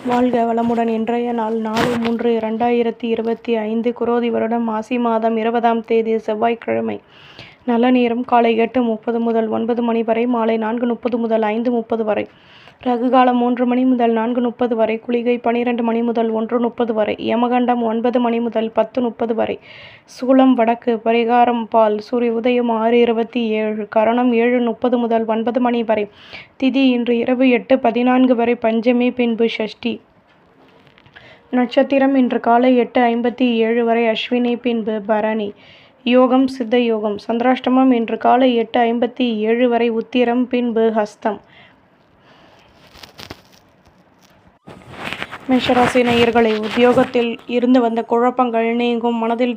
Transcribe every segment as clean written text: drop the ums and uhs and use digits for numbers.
வாழ்க வளமுடன். இன்றைய நாள் 4/3/2025 குரோதி வருடம் மாசி மாதம் 20ஆம் தேதி செவ்வாய்க்கிழமை. நல்ல நேரம் காலை 8:30 முதல் 9 மணி வரை, மாலை 4:30 முதல் 5:30 வரை. ரகு காலம் 3 மணி முதல் 4:30 வரை. குளிகை 12 மணி முதல் 1:30 வரை. யமகண்டம் 9 மணி முதல் 10:30 வரை. சூலம் வடக்கு. பரிகாரம் பால். சூரிய உதயம் 6:27. கரணம் 7:30 முதல் 9 மணி வரை. திதி இன்று இரவு 8:14 வரை. பஞ்சமி, பின்பு ஷஷ்டி. நட்சத்திரம் இன்று காலை 8:57 வரை அஸ்வினி, பின்பு பரணி. யோகம் சித்த யோகம். சந்திராஷ்டமம் இன்று காலை 8:57 வரை உத்திரம், பின்பு ஹஸ்தம். மேஷராசி நேயர்களே, உத்தியோகத்தில் இருந்து வந்த குழப்பங்கள் நீங்கும். மனதில்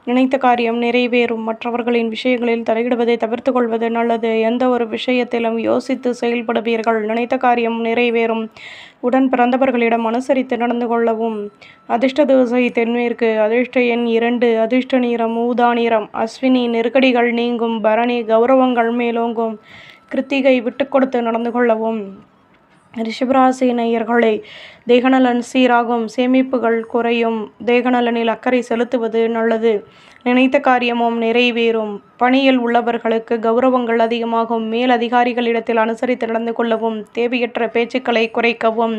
நினைத்த காரியம் நிறைவேறும். மற்றவர்களின் விஷயங்களில் தலையிடுவதை தவிர்த்து கொள்வது நல்லது. எந்த ஒரு விஷயத்திலும் யோசித்து செயல்படுவீர்கள். நினைத்த காரியம் நிறைவேறும். உடன் பிறந்தவர்களிடம் அனுசரித்து நடந்து கொள்ளவும். அதிர்ஷ்ட திசை தென்மேற்கு. அதிர்ஷ்ட எண் 2. அதிர்ஷ்ட நிறம் ஊதா நிறம். அஸ்வினி நெருக்கடிகள் நீங்கும். பரணி கௌரவங்கள் மேலோங்கும். கிருத்திகை விட்டு கொடுத்து நடந்து கொள்ளவும். ரிஷபராசி நேயர்களே, தேகநலன் சீராகும். சேமிப்புகள் குறையும். தேகநலனில் அக்கறை செலுத்துவது நல்லது. நினைத்த காரியமும் நிறைவேறும். பணியில் உள்ளவர்களுக்கு கௌரவங்கள் அதிகமாகும். மேல் அதிகாரிகளிடத்தில் அனுசரித்து நடந்து கொள்ளவும். தேவையற்ற பேச்சுக்களை குறைக்கவும்.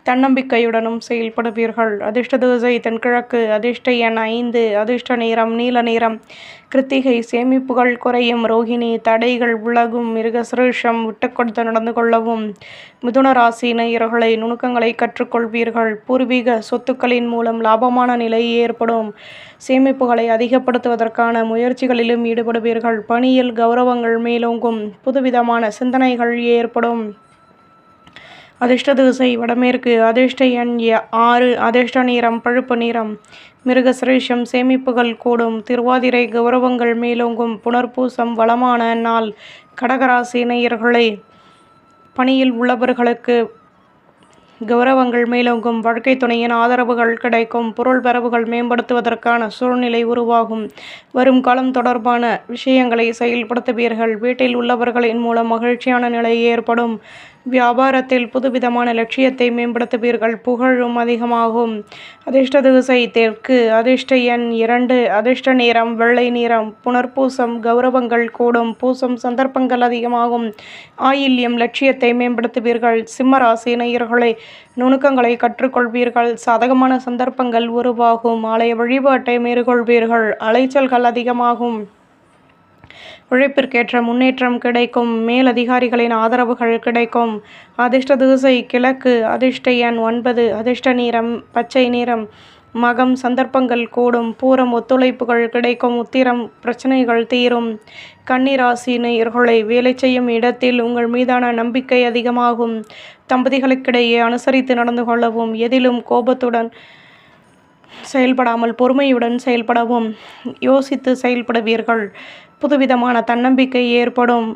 தன்னம்பிக்கையுடனும் செயல்படுவீர்கள். அதிர்ஷ்ட திசை தென்கிழக்கு. அதிர்ஷ்ட எண் 5. அதிர்ஷ்ட நிறம் நீல நிறம். கிருத்திகை சேமிப்புகள் குறையும். ரோகிணி தடைகள் விலகும். மிருகசிருஷம் விட்டு கொடுத்து நடந்து கொள்ளவும். மிதுன ராசி நேயர்களை, நுணுக்கங்களை கற்றுக்கொள்வீர்கள். பூர்வீக சொத்துக்களின் மூலம் லாபமான நிலை ஏற்படும். சேமிப்புகளை அதிகப்படுத்துவதற்கான முயற்சிகளிலும் ஈடுபடுவீர்கள். பணியில் கௌரவங்கள் மேலோங்கும். புதுவிதமான சிந்தனைகள் ஏற்படும். அதிர்ஷ்ட திசை வடமேற்கு. அதிர்ஷ்ட எண் 6. அதிர்ஷ்ட நிறம் பழுப்பு நிறம். மிருகசிரேஷம் சேமிப்புகள் கூடும். திருவாதிரை கௌரவங்கள் மேலோங்கும். புனர்பூசம் வளமான நாள். கடகராசி நேயர்களே, பணியில் உள்ளவர்களுக்கு கௌரவங்கள் மேலோங்கும். வாழ்க்கை துணையின் ஆதரவுகள் கிடைக்கும். பொருள் வரவுகள் மேம்படுத்துவதற்கான சூழ்நிலை உருவாகும். வரும் காலம் தொடர்பான விஷயங்களை செயல்படுத்துவீர்கள். வீட்டில் உள்ளவர்களின் மூலம் மகிழ்ச்சியான நிலை ஏற்படும். வியாபாரத்தில் புதுவிதமான லட்சியத்தை மேம்படுத்துவீர்கள். புகழும் அதிகமாகும். அதிர்ஷ்ட திசை தெற்கு. அதிர்ஷ்ட எண் 2. அதிர்ஷ்ட நிறம் வெள்ளை நிறம். புனர்பூசம் கௌரவங்கள் கூடும். பூசம் சந்தர்ப்பங்கள் அதிகமாகும். ஆயில்யம் லட்சியத்தை மேம்படுத்துவீர்கள். சிம்ம ராசி நேயர்களே, நுணுக்கங்களை கற்றுக்கொள்வீர்கள். சாதகமான சந்தர்ப்பங்கள் உருவாகும். ஆலய வழிபாட்டை மேற்கொள்வீர்கள். அலைச்சல்கள் அதிகமாகும். உழைப்பிற்கேற்ற முன்னேற்றம் கிடைக்கும். மேல் அதிகாரிகளின் ஆதரவுகள் கிடைக்கும். அதிர்ஷ்ட திசை கிழக்கு. அதிர்ஷ்ட எண் 9. அதிர்ஷ்ட நிறம் பச்சை நிறம். மகம் சந்தர்ப்பங்கள் கூடும். பூரம் ஒத்துழைப்புகள் கிடைக்கும். உத்திரம் பிரச்சனைகள் தீரும். கன்னிராசி நேயர்களை, வேலை செய்யும் இடத்தில் உங்கள் மீதான நம்பிக்கை அதிகமாகும். தம்பதிகளுக்கிடையே அனுசரித்து நடந்து கொள்ளவும். எதிலும் கோபத்துடன் செயல்படாமல் பொறுமையுடன் செயல்படவும். யோசித்து செயல்படுவீர்கள். புதுவிதமான தன்னம்பிக்கை ஏற்படும்.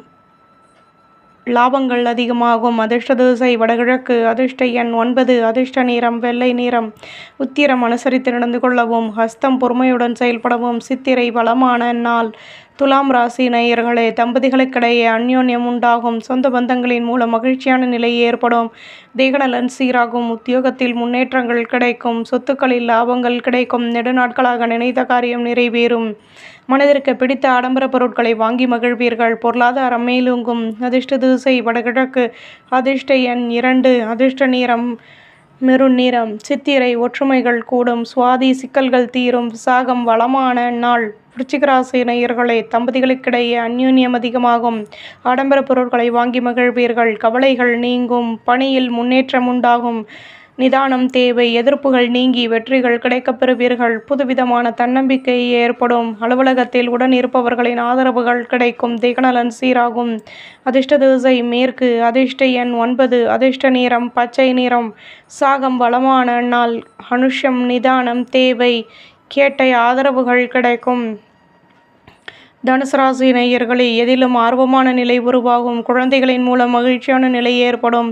லாபங்கள் அதிகமாகும். அதிர்ஷ்ட திசை வடகிழக்கு. அதிர்ஷ்ட எண் 9. அதிர்ஷ்ட நிறம் வெள்ளை நிறம். உத்திரம் அனுசரித்து நடந்து கொள்ளவும். ஹஸ்தம் பொறுமையுடன் செயல்படவும். சித்திரை வளமான நாள். துலாம் ராசி நேயர்களே, தம்பதிகளுக்கிடையே அந்யோன்யம் உண்டாகும். சொந்த பந்தங்களின் மூலம் மகிழ்ச்சியான நிலை ஏற்படும். தேகநலன் சீராகும். உத்தியோகத்தில் முன்னேற்றங்கள் கிடைக்கும். சொத்துக்களில் லாபங்கள் கிடைக்கும். நெடுநாட்களாக நினைத்த காரியம் நிறைவேறும். மனதிற்கு பிடித்த ஆடம்பர பொருட்களை வாங்கி மகிழ்வீர்கள். பொருளாதாரம் மேலோங்கும். அதிர்ஷ்ட திசை வடகிழக்கு. அதிர்ஷ்ட எண் 2. அதிர்ஷ்ட நிறம் மெருண் நிறம். சித்திரை ஒற்றுமைகள் கூடும். சுவாதி சிக்கல்கள் தீரும். விசாகம் வளமான நாள். விருச்சிகராசி நேயர்களே, தம்பதிகளுக்கிடையே அந்யோன்யம் அதிகமாகும். ஆடம்பர பொருட்களை வாங்கி மகிழ்வீர்கள். கவலைகள் நீங்கும். பணியில் முன்னேற்றம் உண்டாகும். நிதானம் தேவை. எதிர்ப்புகள் நீங்கி வெற்றிகள் கிடைக்கப் பெறுவீர்கள். புதுவிதமான தன்னம்பிக்கை ஏற்படும். அலுவலகத்தில் உடன் இருப்பவர்களின் ஆதரவுகள் கிடைக்கும். தேகநலன் சீராகும். அதிர்ஷ்ட திசை மேற்கு. அதிர்ஷ்ட எண் 9. அதிர்ஷ்ட நிறம் பச்சை நிறம். சாகம் வளமான நாள். அனுஷம் நிதானம் தேவை. கேட்டை ஆதரவுகள் கிடைக்கும். தனுசு ராசி நேயர்களே, எதிலும் ஆர்வமான நிலை உருவாகும். குழந்தைகளின் மூலம் மகிழ்ச்சியான நிலை ஏற்படும்.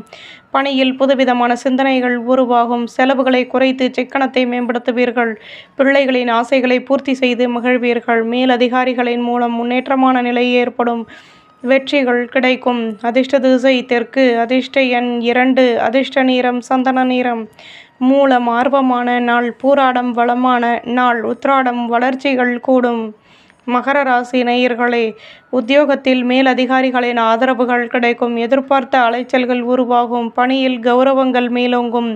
பணியில் புதுவிதமான சிந்தனைகள் உருவாகும். செலவுகளை குறைத்து சிக்கனத்தை மேம்படுத்துவீர்கள். பிள்ளைகளின் ஆசைகளை பூர்த்தி செய்து மகிழ்வீர்கள். மேல் அதிகாரிகளின் மூலம் முன்னேற்றமான நிலை ஏற்படும். வெற்றிகள் கிடைக்கும். அதிர்ஷ்ட திசை தெற்கு. அதிர்ஷ்ட எண் 2. அதிர்ஷ்ட நிறம் சந்தன நிறம். மூலம் ஆர்வமான நாள். பூராடம் வளமான நாள். உத்திராடம் வளர்ச்சிகள் கூடும். மகர ராசி நேயர்களே, உத்தியோகத்தில் மேலதிகாரிகளின் ஆதரவுகள் கிடைக்கும். எதிர்பார்த்த அலைச்சல்கள் உருவாகும். பணியில் கௌரவங்கள் மேலோங்கும்.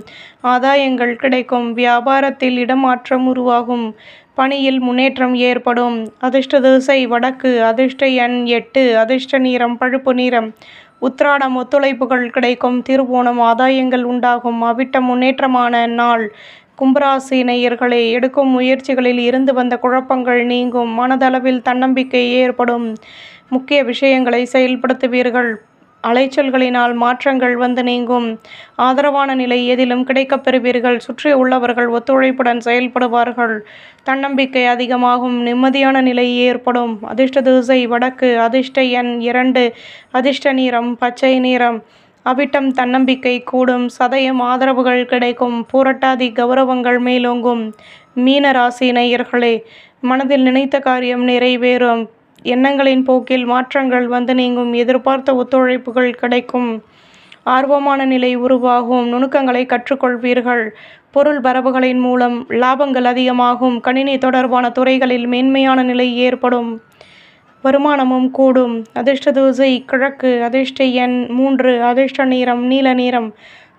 ஆதாயங்கள் கிடைக்கும். வியாபாரத்தில் இடமாற்றம் உருவாகும். பணியில் முன்னேற்றம் ஏற்படும். அதிர்ஷ்ட திசை வடக்கு. அதிர்ஷ்ட எண் 8. அதிர்ஷ்ட நிறம் பழுப்பு நிறம். உத்திராடம் ஒத்துழைப்புகள் கிடைக்கும். திருவோணம் ஆதாயங்கள் உண்டாகும். அவிட்டம் முன்னேற்றமான நாள். கும்பராசி நேயர்களே, எடுக்கும் முயற்சிகளில் இருந்து வந்த குழப்பங்கள் நீங்கும். மனதளவில் தன்னம்பிக்கை ஏற்படும். முக்கிய விஷயங்களை செயல்படுத்துவீர்கள். அலைச்சல்களினால் மாற்றங்கள் வந்து நீங்கும். ஆதரவான நிலை எதிலும் கிடைக்கப் பெறுவீர்கள். சுற்றி உள்ளவர்கள் ஒத்துழைப்புடன் செயல்படுவார்கள். தன்னம்பிக்கை அதிகமாகும். நிம்மதியான நிலை ஏற்படும். அதிர்ஷ்ட திசை வடக்கு. அதிர்ஷ்ட எண் 2. அதிர்ஷ்ட நிறம் பச்சை நிறம். அவிட்டம் தன்னம்பிக்கை கூடும். சதயம் ஆதரவுகள் கிடைக்கும். பூரட்டாதி கௌரவங்கள் மேலோங்கும். மீன ராசி நேயர்களே, மனதில் நினைத்த காரியம் நிறைவேறும். எண்ணங்களின் போக்கில் மாற்றங்கள் வந்து நீங்கும். எதிர்பார்த்த ஒத்துழைப்புகள் கிடைக்கும். ஆர்வமான நிலை உருவாகும். நுணுக்கங்களை கற்றுக்கொள்வீர்கள். பொருள் வரவுகளின் மூலம் லாபங்கள் அதிகமாகும். கணினி தொடர்பான துறைகளில் மேன்மையான நிலை ஏற்படும். வருமானமும் கூடும். அதிர்ஷ்ட திசை கிழக்கு. அதிர்ஷ்ட எண் 3. அதிர்ஷ்ட நிறம் நீல நிறம்.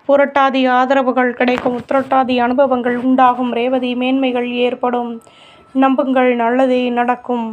புரட்டாதி ஆதரவுகள் கிடைக்கும். உத்திரட்டாதி அனுபவங்கள் உண்டாகும். ரேவதி மேன்மைகள் ஏற்படும். நம்புங்கள், நல்லதே நடக்கும்.